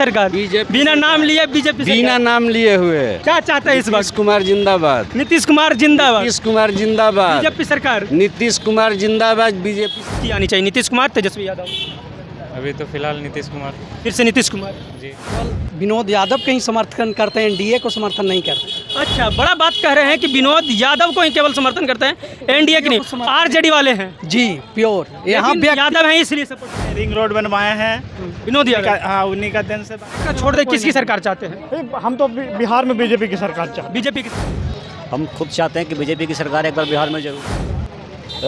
सरकार बीजेपी बिना नाम लिए बीजेपी बिना नाम लिए हुए क्या चाहते हैं इस नीतीश वक्त? कुमार जिंदाबाद। नीतीश कुमार जिंदाबाद। नीतीश कुमार जिंदाबाद। बीजेपी सरकार नीतीश कुमार जिंदाबाद। बीजेपी की आनी चाहिए। नीतीश कुमार, तेजस्वी यादव। अभी तो फिलहाल नीतीश कुमार फिर से नीतीश कुमार जी। विनोद यादव के ही समर्थन करते हैं, एनडीए को समर्थन नहीं करते। अच्छा, बड़ा बात कह रहे हैं कि विनोद यादव को ही केवल समर्थन करते हैं, एनडीए की नहीं। आरजेडी वाले हैं जी प्योर यहाँ लेकिन यादव हैं इसलिए सपोर्ट। रिंग रोड बनवाए हैं विनोद यादव हाँ, उन्हीं का दिन से छोड़ दे, किसकी सरकार चाहते हैं? हम तो बिहार में बीजेपी की सरकार चाहते बीजेपी की। हम खुद चाहते हैं कि बीजेपी की सरकार एक बार बिहार में जरूर।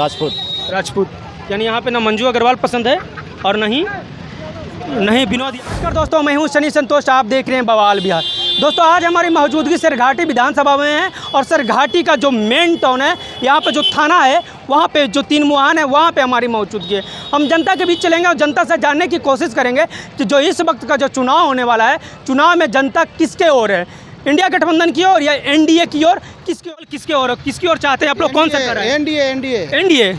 राजपूत यानी यहाँ पे ना मंजू अग्रवाल पसंद है और नहीं विनोद। नमस्कार दोस्तों, मैं हूँ शनि संतोष, आप देख रहे हैं बवाल बिहार। दोस्तों आज हमारी मौजूदगी सरघाटी विधानसभा में है और सरघाटी का जो मेन टाउन है, यहाँ पे जो थाना है, वहाँ पे जो 3 मुहान है, वहाँ पे हमारी मौजूदगी है। हम जनता के बीच चलेंगे और जनता से जानने की कोशिश करेंगे कि जो इस वक्त का जो चुनाव होने वाला है, चुनाव में जनता किसके ओर है, इंडिया गठबंधन की ओर या एनडीए की ओर, किसकी ओर चाहते हैं आप लोग? कौन सा कर रहे हैं? एनडीए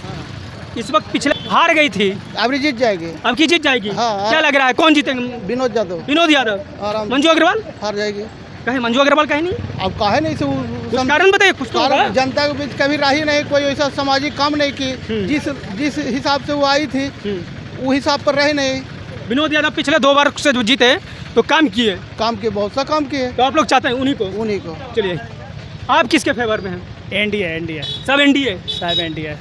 इस वक्त पिछले हार गई थी, अब जीत जाएगी। अब की जीत जाएगी। हाँ, क्या लग रहा है कौन जीतेंगे? विनोद यादव विनोद यादव, आराम मंजू अग्रवाल हार जाएगी। कहे मंजू अग्रवाल कहे नहीं? अब काहे नहीं से कुछ कारण बताइए, कुछ तो होगा। जनता के बीच कभी रही नहीं, कोई ऐसा सामाजिक काम नहीं की। जिस हिसाब से वो आई थी वो हिसाब पर रही नहीं। विनोद यादव पिछले 2 बार से जो जीते तो काम किए, काम किए, बहुत सा काम किए। तो आप लोग चाहते हैं उन्हीं को। चलिए, आप किसके फेवर में हैं? एनडीए सब एनडीए। साहब एनडीए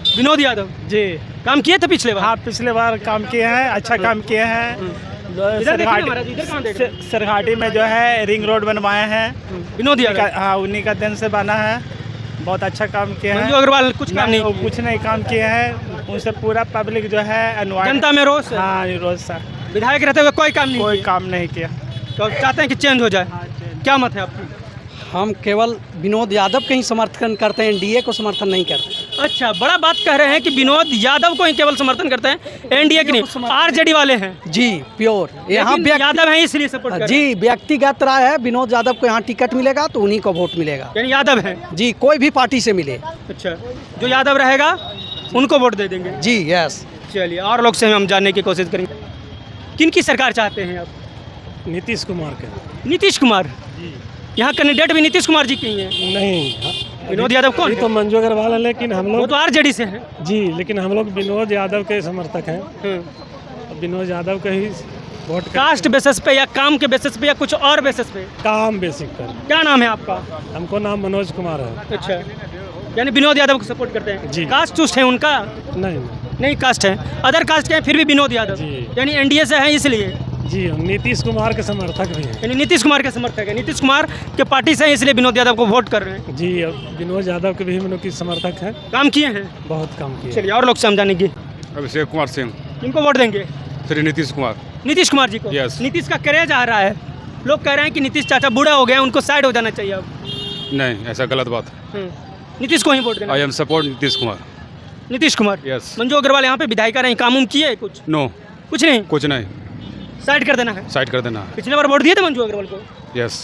विनोद यादव जी। काम किए थे पिछले बार? हाँ, पिछले बार काम किए हैं, अच्छा काम किए हैं। इधर देखिए महाराज, इधर कहाँ देख रहे हैं? सरघाटी में जो है रिंग रोड बनवाए हैं, विनोद यादव। हाँ, उन्हीं का दिन से बना है। बहुत अच्छा काम किए हैं। मंजू अग्रवाल कुछ काम नहीं वो किए। कुछ नहीं काम किए हैं, उनसे पूरा पब्लिक जो है जनता में रोष है। हाँ, रोज सा विधायक रहते हुए कोई काम नहीं कोई किए। काम नहीं किया। तो चाहते हैं कि चेंज हो जाए। क्या मत है आपकी? हम केवल विनोद यादव के ही समर्थन करते हैं, एनडीए को समर्थन नहीं करते। अच्छा, बड़ा बात कह रहे हैं कि विनोद यादव को ही केवल समर्थन करते हैं, एनडीए की नहीं। आरजेडी वाले हैं जी प्योर यहाँ लेकिन यादव हैं इसलिए सपोर्ट कर रहे हैं। जी व्यक्तिगत राय है, विनोद यादव को यहाँ टिकट मिलेगा तो उन्हीं को वोट मिलेगा। यानी यादव हैं। जी कोई भी पार्टी से मिले। अच्छा, जो यादव रहेगा उनको वोट दे देंगे। जी यस। चलिए, और लोग से हम जानने की कोशिश करेंगे। किन की सरकार चाहते हैं आप? नीतीश कुमार के। नीतीश कुमार। यहाँ कैंडिडेट भी नीतीश कुमार जी के ही हैं। नहीं, विनोद यादव कौन तो है? मंजू अग्रवाल है, लेकिन हम वो लोग तो आरजेडी से हैं। जी, लेकिन हम लोग विनोद यादव के समर्थक हैं। विनोद यादव के ही वोट कास्ट बेसिस पे या काम के बेसिस पे या कुछ और बेसिस पे? काम बेसिक पर। क्या नाम है आपका? हमको नाम मनोज कुमार है। अच्छा, यानी विनोद यादव को सपोर्ट करते हैं। जी। कास्ट चूस्ट है उनका? नहीं नहीं, कास्ट है, अदर कास्ट के हैं, फिर भी विनोद यादव। जी। यानी एनडीए से हैं इसलिए। जी, नीतीश कुमार के समर्थक भी हैं। यानी नीतीश कुमार के समर्थक है, नीतीश कुमार के पार्टी से हैं इसलिए विनोद यादव को वोट कर रहे हैं। जी, अब विनोद यादव के भी हम लोग की समर्थक हैं। काम किए हैं। बहुत काम किए। चलिए, और लोग से हम जानेंगे। अभिषेक कुमार सिंह। किनको वोट देंगे? श्री नीतीश कुमार। नीतीश कुमार जी को। Yes. नीतीश का क्रेज आ रहा है, लोग कह रहे हैं कि नीतीश चाचा बूढ़ा हो गए हैं, उनको साइड हो जाना चाहिए अब। नहीं, ऐसा गलत बात। नीतीश को ही वोट देना। I am support Nitish Kumar. Nitish Kumar. Yes. Manju Agarwal यहाँ पे विधायिका रही, काम उम किए कुछ? नो, कुछ नहीं, कुछ नहीं, साइड कर देना है। साइड कर देना। पिछले बार वोट दिए थे मंजू अग्रवाल को? यस।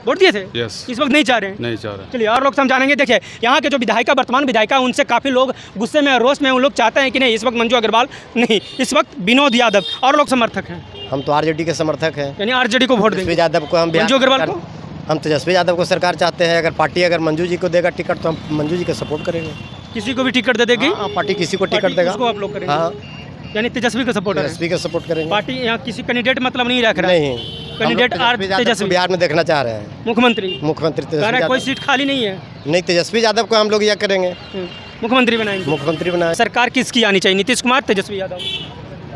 वोट दिए थे? यस। इस वक्त नहीं चाह रहे हैं? नहीं चाह रहा। चलिए, और लोग समझानेंगे। देखिए, यहाँ के जो विधायिका, वर्तमान विधायिका, उनसे काफ़ी लोग गुस्से में, रोष में, उन लोग चाहते हैं कि नहीं, इस वक्त मंजू अग्रवाल नहीं, इस वक्त विनोद यादव। और लोग समर्थक हैं, हम तो आरजेडी के समर्थक हैं। यानी आरजेडी को वोट तेजस्वी देंगे। यादव को हम मंजू अग्रवाल को? हम तेजस्वी यादव को सरकार चाहते हैं। अगर पार्टी अगर मंजू जी को देगा टिकट तो हम मंजू जी का सपोर्ट करेंगे। किसी को भी टिकट दे देगी? हाँ, पार्टी किसी को टिकट पार्टी देगा उसको आप लोग करेंगे? हाँ, यानी तेजस्वी का सपोर्ट है। तेजस्वी का सपोर्ट करेंगे। पार्टी यहाँ किसी कैंडिडेट मतलब नहीं रख रहा है? नहीं, कैंडिडेट आर तेजस्वी बिहार में देखना चाह रहे हैं। मुख्यमंत्री मुख्यमंत्री कह तेजस्वी रहा है कोई यादव। सीट खाली नहीं है, नहीं, तेजस्वी यादव को हम लोग यह करेंगे, मुख्यमंत्री बनाएंगे। मुख्यमंत्री बनाए। सरकार किसकी आनी चाहिए? नीतीश कुमार, तेजस्वी यादव?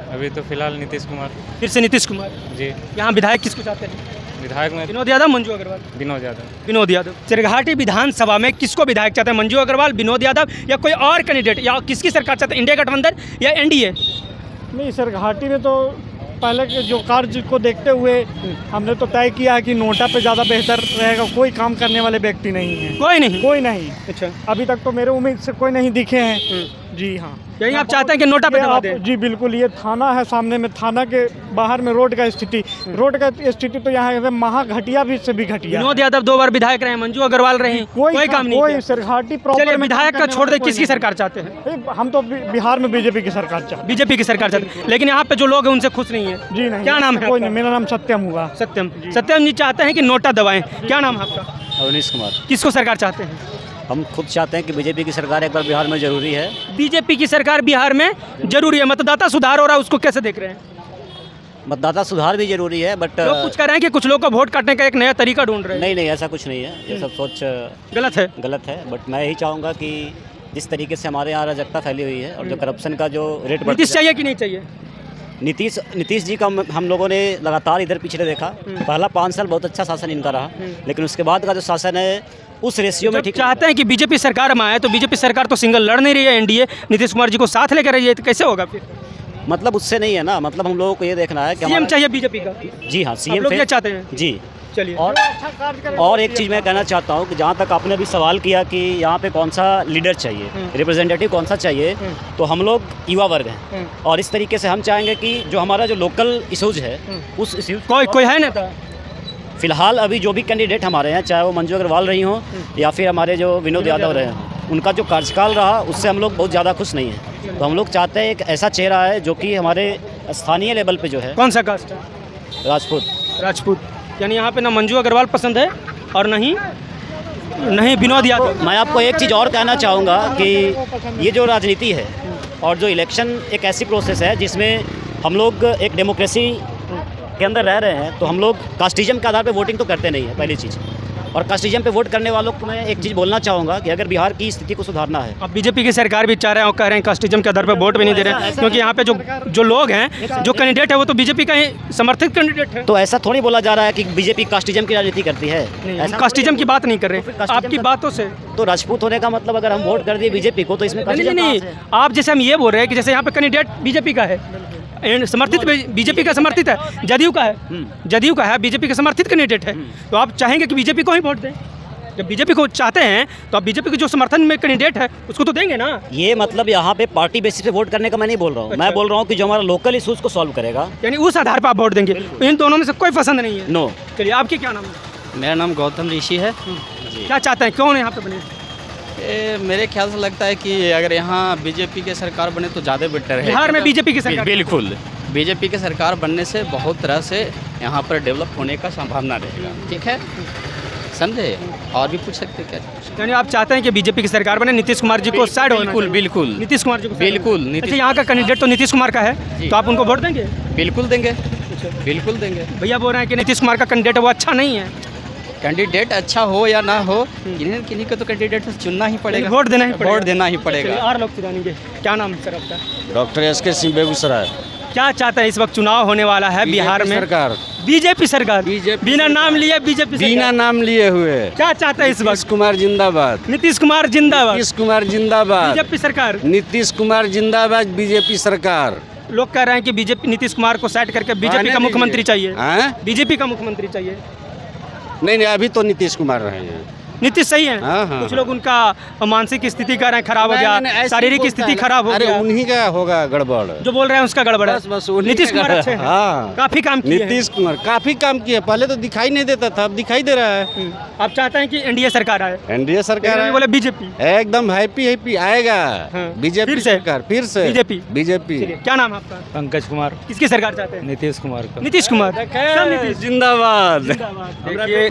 अभी तो फिलहाल नीतीश कुमार फिर से नीतीश कुमार जी। यहाँ विधायक किसको चाहते हैं? विधायक में विनोद यादव, मंजू अग्रवाल? विनोद यादव। विनोद यादव। सरघाटी विधानसभा में किसको विधायक चाहते हैं? मंजू अग्रवाल, विनोद यादव या कोई और कैंडिडेट? या किसकी सरकार चाहते हैं? इंडिया गठबंधन या एनडीए? नहीं, सरघाटी में तो पहले के जो कार्य को देखते हुए हमने तो तय किया है कि नोटा पे ज़्यादा बेहतर रहेगा। कोई काम करने वाले व्यक्ति नहीं है, कोई नहीं। कोई नहीं। अच्छा, अभी तक तो मेरे उम्मीद से कोई नहीं दिखे हैं। जी हाँ। यानी आप चाहते हैं कि नोटा पे ये दबा आप दें? जी बिल्कुल, ये थाना है सामने में, थाना के बाहर में रोड का स्थिति तो यहाँ है महा घटिया भी से भी घटिया। विनोद यादव 2 बार विधायक रहे, मंजू अग्रवाल रहे, कोई काम नहीं कोई किया। सरघाटी प्रॉपर चलिए में विधायक काम का करने छोड़ दे, वाला कोई किसकी नहीं। सरकार चाहते हैं? हम तो बिहार में बीजेपी की सरकार चाहते हैं। बीजेपी की सरकार चाहते हैं, लेकिन यहाँ पे जो लोग हैं उनसे खुश नहीं है। जी नहीं, क्या नाम है कोई आपका? नहीं, मेरा नाम सत्यम हुआ। सत्यम जी चाहते हैं कि नोटा दबाएं। क्या नाम है आपका? अवनीश कुमार। किसको सरकार चाहते हैं? हम खुद चाहते हैं कि बीजेपी की सरकार एक बार बिहार में जरूरी है। बीजेपी की सरकार बिहार में जरूरी है। मतदाता सुधार हो रहा है, उसको कैसे देख रहे हैं? मतदाता सुधार भी जरूरी है, बट लोग कुछ कह रहे हैं कि कुछ लोग को वोट काटने का एक नया तरीका ढूंढ रहे हैं। नहीं ऐसा कुछ नहीं है। ये सब सोच गलत है। बट मैं यही चाहूँगा कि जिस तरीके से हमारे यहाँ अराजकता फैली हुई है और जो करप्शन का जो रेट नीतीश चाहिए कि नहीं चाहिए? नीतीश जी का हम लोगों ने लगातार इधर पिछले देखा। पहला 5 साल बहुत अच्छा शासन इनका रहा, लेकिन उसके बाद का जो शासन है उस रेशियो में जब ठीक चाहते हैं कि बीजेपी सरकार में आए, तो बीजेपी सरकार तो सिंगल लड़ नहीं रही है, एनडीए नीतीश कुमार जी को साथ लेकर रही है, तो कैसे होगा फिर? मतलब उससे नहीं है ना। मतलब हम लोगों को ये देखना है कि सीएम चाहिए बीजेपी का। जी हाँ, आप सीएम लोग ये चाहते हैं? जी। चलिए और एक चीज़ मैं कहना चाहता हूँ कि जहाँ तक आपने अभी सवाल किया कि यहाँ पे कौन सा लीडर चाहिए, रिप्रेजेंटेटिव कौन सा चाहिए, तो हम लोग युवा वर्ग हैं और इस तरीके से हम चाहेंगे कि जो हमारा जो लोकल इशूज़ है उस इशूज़ कोई है नेता? फिलहाल अभी जो भी कैंडिडेट हमारे हैं, चाहे वो मंजू अग्रवाल रही हों या फिर हमारे जो विनोद यादव रहे हों, उनका जो कार्यकाल रहा उससे हम लोग बहुत ज़्यादा खुश नहीं हैं। तो हम लोग चाहते हैं एक ऐसा चेहरा है जो कि हमारे स्थानीय लेवल पे जो है। कौन सा कास्ट है? राजपूत। यानी यहाँ पे ना मंजू अग्रवाल पसंद है और नहीं विनोद यादव। मैं आपको एक चीज़ और कहना चाहूँगा कि ये जो राजनीति है और जो इलेक्शन एक ऐसी प्रोसेस है जिसमें हम लोग एक डेमोक्रेसी के अंदर रह रहे हैं, तो हम लोग कास्टिज्म के आधार पे वोटिंग तो करते नहीं है, पहली चीज़। और कास्टिज्म पे वोट करने वालों को मैं एक चीज़ बोलना चाहूँगा कि अगर बिहार की स्थिति को सुधारना है। अब बीजेपी की सरकार भी चाह रहे हैं और कह रहे हैं कास्टिज्म के आधार पर वोट भी नहीं दे रहे हैं, क्योंकि यहाँ पे जो लोग हैं, जो कैंडिडेट है वो तो बीजेपी का ही समर्थित कैंडिडेट है। तो ऐसा थोड़ी बोला जा रहा है कि बीजेपी कास्टिज्म की राजनीति करती है। हम कास्टिज्म की बात नहीं कर रहे, आपकी बातों से। तो राजपूत होने का मतलब अगर हम वोट कर दिए बीजेपी को, तो इसमें नहीं, आप जैसे हम ये बोल रहे हैं कि जैसे यहाँ पे कैंडिडेट बीजेपी का है, समर्थित बीजेपी का समर्थित है, जदयू का है, बीजेपी का समर्थित कैंडिडेट है, तो आप चाहेंगे कि बीजेपी को ही वोट दें? जब बीजेपी को चाहते हैं तो आप बीजेपी के जो समर्थन में कैंडिडेट है उसको तो देंगे ना। ये मतलब यहाँ पे पार्टी बेसिस पे वोट करने का मैं नहीं बोल रहा हूँ। मैं बोल रहा हूँ कि जो हमारा लोकल इशूज़ को सॉल्व करेगा, यानी उस आधार पर आप वोट देंगे। इन दोनों में से कोई पसंद नहीं है? नो। चलिए, आपकी क्या नाम है? मेरा नाम गौतम ऋषि है। क्या चाहते हैं, कौन यहाँ पे बने? मेरे ख्याल से लगता है कि अगर यहाँ बीजेपी की सरकार बने तो ज़्यादा बेटर है। बिहार में बीजेपी की सरकार? बिल्कुल, बीजेपी की सरकार बनने से बहुत तरह से यहाँ पर डेवलप होने का संभावना रहेगा। ठीक है, समझे? और भी पूछ सकते क्या? यानी आप चाहते हैं कि बीजेपी की सरकार बने, नीतीश कुमार जी को साइड होना चाहिए? बिल्कुल नीतीश कुमार जी को बिल्कुल। अच्छा, यहाँ का कैंडिडेट तो नीतीश कुमार का है, तो आप उनको वोट देंगे? बिल्कुल देंगे, बिल्कुल देंगे। भैया बोल रहे हैं कि नीतीश कुमार का कैंडिडेट वो अच्छा नहीं है। कैंडिडेट अच्छा हो या ना हो, किन्हीं को तो कैंडिडेट चुनना ही पड़ेगा, वोट देना ही पड़ेगा। वोट देना ही पड़ेगा। और लोग जानेंगे। क्या नाम है सर आपका? Doctor SK Singh, Begusarai. क्या चाहते हैं? इस वक्त चुनाव होने वाला है बिहार में, सरकार बीजेपी सरकार, बिना नाम लिए बीजेपी, बिना नाम लिए हुए। क्या चाहते हैं इस नीतीश वक्त? कुमार जिंदाबाद। नीतीश कुमार जिंदाबाद। नीतीश कुमार जिंदाबाद। बीजेपी सरकार। नीतीश कुमार जिंदाबाद, बीजेपी सरकार। लोग कह रहे हैं कि बीजेपी नीतीश कुमार को साइड करके बीजेपी का मुख्यमंत्री चाहिए। बीजेपी का मुख्यमंत्री चाहिए। नहीं, अभी तो नीतीश कुमार रहे हैं। नीतीश सही है। हाँ। कुछ लोग उनका मानसिक स्थिति कह रहे हैं खराब हो गया, शारीरिक स्थिति खराब हो अरे गया। उन्हीं का होगा गड़बड़, जो बोल रहे हैं उसका गड़बड़ है। बस नीतीश कुमार अच्छे हैं। हाँ, काफी काम किए हैं। नीतीश कुमार काफी काम किए। पहले तो दिखाई नहीं देता था, अब दिखाई दे रहा है। आप चाहते हैं कि एनडीए सरकार आए? एनडीए सरकार है, बोले बीजेपी एकदम हैप्पी आएगा। बीजेपी फिर से? सरकार, फिर से बीजेपी। क्या नाम है आपका? पंकज कुमार। किसकी सरकार चाहते हैं? नीतीश कुमार का। नीतीश कुमार। सब नीतीश जिंदाबाद। देखिए,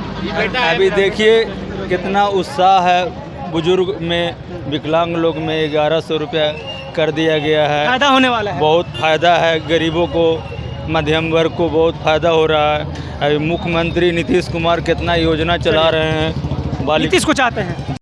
अभी देखिए कितना उत्साह है बुजुर्ग में, विकलांग लोग में 1100 रुपया कर दिया गया है। फायदा होने वाला है, बहुत फायदा है। गरीबों को, मध्यम वर्ग को बहुत फायदा हो रहा है। अभी मुख्यमंत्री नीतीश कुमार कितना योजना चला रहे हैं। नीतीश को चाहते हैं।